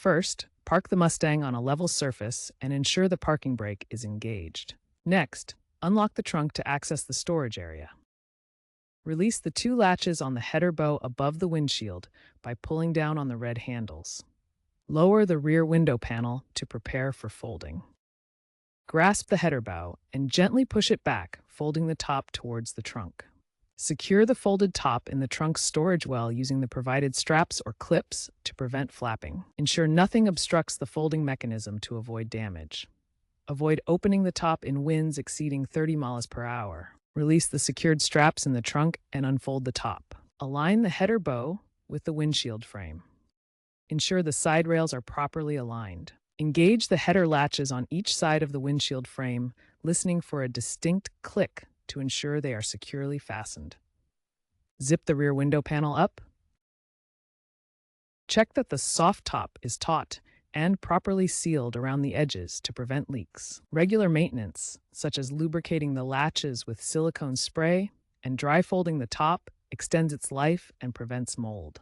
First, park the Mustang on a level surface and ensure the parking brake is engaged. Next, unlock the trunk to access the storage area. Release the two latches on the header bow above the windshield by pulling down on the red handles. Lower the rear window panel to prepare for folding. Grasp the header bow and gently push it back, folding the top towards the trunk. Secure the folded top in the trunk's storage well using the provided straps or clips to prevent flapping. Ensure nothing obstructs the folding mechanism to avoid damage. Avoid opening the top in winds exceeding 30 miles per hour. Release the secured straps in the trunk and unfold the top. Align the header bow with the windshield frame. Ensure the side rails are properly aligned. Engage the header latches on each side of the windshield frame, listening for a distinct click to ensure they are securely fastened. Zip the rear window panel up. Check that the soft top is taut and properly sealed around the edges to prevent leaks. Regular maintenance, such as lubricating the latches with silicone spray and dry folding the top, extends its life and prevents mold.